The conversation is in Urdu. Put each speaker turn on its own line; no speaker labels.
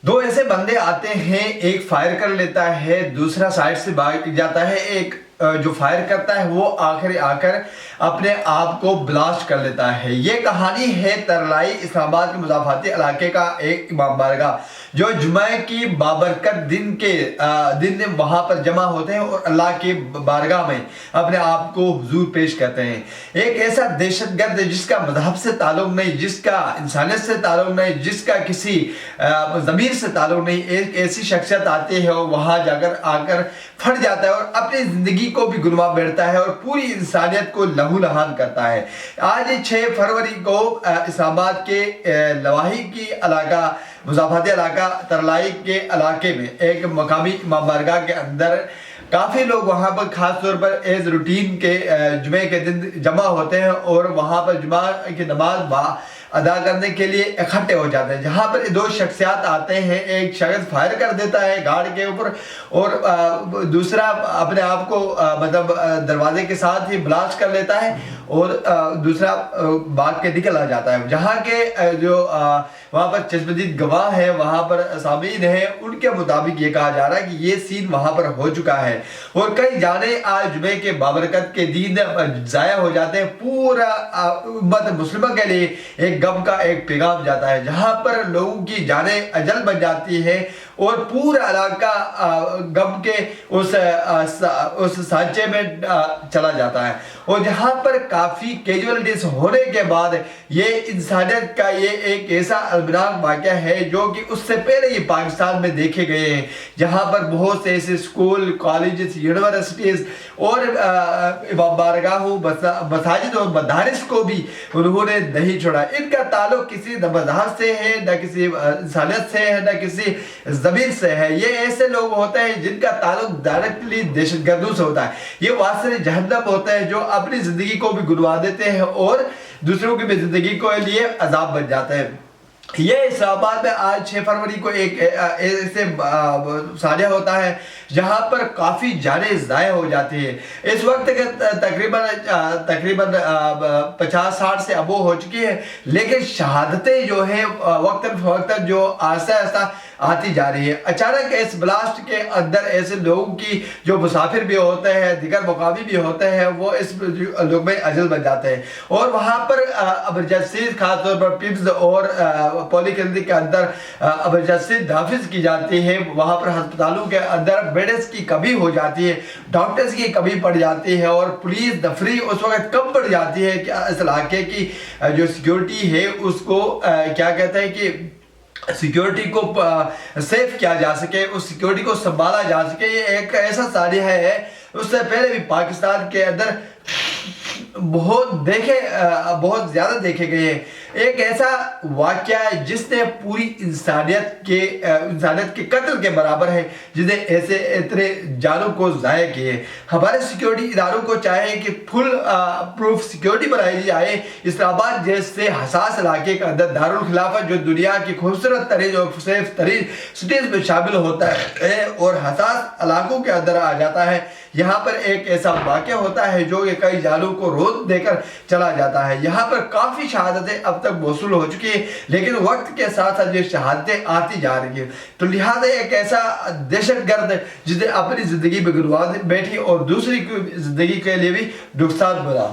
دو ایسے بندے آتے ہیں، ایک فائر کر لیتا ہے، دوسرا سائڈ سے بھاگ جاتا ہے۔ ایک جو فائر کرتا ہے وہ آخر آ کر اپنے آپ کو بلاسٹ کر لیتا ہے۔ یہ کہانی ہے ترلائی اسلام آباد کے مضافاتی علاقے کا ایک امام بارگاہ جو جمعہ کی بابرکت دن وہاں پر جمع ہوتے ہیں اور اللہ کی بارگاہ میں اپنے آپ کو حضور پیش کرتے ہیں۔ ایک ایسا دہشت گرد جس کا مذہب سے تعلق نہیں، جس کا انسانیت سے تعلق نہیں، جس کا کسی ضمیر سے تعلق نہیں، ایک ایسی شخصیت آتی ہے اور وہاں آ کر پھٹ جاتا ہے اور اپنی زندگی کو بھی گنوا بیٹھتا ہے اور پوری انسانیت کو لہو لہان کرتا ہے۔ آج 6 فروری کو اسلام آباد کے لواحی کی علاقہ مضافاتی علاقہ ترلائی کے علاقے میں ایک مقامی امام بارگاہ کے اندر کافی لوگ وہاں پر خاص طور پر ایز روٹین کے جمعے کے دن جمع ہوتے ہیں اور وہاں پر جمعہ کی نماز ادا کرنے کے لیے اکٹھے ہو جاتے ہیں، جہاں پر دو شخصیات آتے ہیں۔ ایک شخص فائر کر دیتا ہے گارڈ کے اوپر اور دوسرا اپنے آپ کو دروازے کے ساتھ ہی بلاسٹ کر لیتا ہے اور دوسرا بھاگ کے نکل آ جاتا ہے۔ جہاں کے جو وہاں پر چشمدید گواہ ہیں، وہاں پر سامعین ہیں، ان کے مطابق یہ کہا جا رہا ہے کہ یہ سین وہاں پر ہو چکا ہے اور کئی جانے آج جمعے کے بابرکت کے دن ضائع ہو جاتے ہیں۔ پورا امت مسلمہ کے لیے ایک غم کا ایک پیغام جاتا ہے، جہاں پر لوگوں کی جانیں اجل بن جاتی ہے اور پورا علاقہ غم کے اس سانچے میں چلا جاتا ہے۔ اور جہاں پر کافی کیجولیٹیز ہونے کے بعد یہ انسانیت کا یہ ایک ایسا المناک واقعہ ہے جو کہ اس سے پہلے ہی پاکستان میں دیکھے گئے ہیں، جہاں پر بہت سے ایسے اسکول، کالجز، یونیورسٹیز اور امام بارگاہوں، مساجد اور مدارس کو بھی انہوں نے نہیں چھوڑا۔ ان کا تعلق کسی نہ مذہب سے ہے، نہ کسی انسانیت سے ہے، نہ کسی ضمیر سے ہے۔ یہ ایسے لوگ ہوتے ہیں جن کا تعلق ڈائریکٹلی دہشت گردوں سے ہوتا ہے۔ یہ واصل جہنم ہوتے ہیں جو اپنی زندگی کو بھی گنوا دیتے ہیں اور دوسروں کی بھی زندگی کے لیے عذاب بن جاتے ہیں۔ یہ اسلام آباد میں آج 6 فروری کو ایک ایسے سانحہ ہوتا ہے جہاں پر کافی جانیں ضائع ہو جاتی ہیں۔ اس وقت تقریباً 50-60 سے ابو ہو چکی ہیں، لیکن شہادتیں جو ہیں وقتاً فوقتاً جو آہستہ آہستہ آتی جا رہی ہے۔ اچانک اس بلاسٹ کے اندر ایسے لوگوں کی جو مسافر بھی ہوتے ہیں، دیگر مقامی بھی ہوتے ہیں، وہ اس لوگ میں اجل بن جاتے ہیں اور وہاں پر ایمرجنسی خاص طور پر پمز اور پولی کلینک کے اندر ایمرجنسی نافذ کی جاتی ہے۔ وہاں پر ہسپتالوں کے اندر بیڈز کی کمی ہو جاتی ہے، ڈاکٹرز کی کمی پڑ جاتی ہے اور پولیس دفری اس وقت کم پڑ جاتی ہے کہ اس علاقے کی جو سیکیورٹی ہے اس کو کیا کہتے ہیں کہ سیکیورٹی کو سیف کیا جا سکے، اس سیکیورٹی کو سنبھالا جا سکے۔ یہ ایک ایسا سانحہ ہے، اس سے پہلے بھی پاکستان کے اندر بہت زیادہ دیکھے گئے ہیں۔ ایک ایسا واقعہ ہے جس نے پوری انسانیت کے قتل کے برابر ہے، جس نے ایسے اتنے جانوں کو ضائع کیے۔ ہمارے سیکیورٹی اداروں کو چاہے کہ فل پروف سیکیورٹی بنائی جائے۔ اسلام آباد جیسے حساس علاقے کے اندر دارالخلافت جو دنیا کی خوبصورت ترین اور سیف ترین سٹیز میں شامل ہوتا ہے اور حساس علاقوں کے اندر آ جاتا ہے، یہاں پر ایک ایسا واقعہ ہوتا ہے جو کہ کئی جانوں کو روز دے کر چلا جاتا ہے۔ یہاں پر کافی شہادتیں اب تک موصول ہو چکی ہیں، لیکن وقت کے ساتھ ساتھ یہ شہادتیں آتی جا رہی ہیں۔ تو لہٰذا ایک ایسا دہشت گرد جس نے اپنی زندگی میں گنوا بیٹھی اور دوسری کی زندگی کے لیے بھی نقصان بنا۔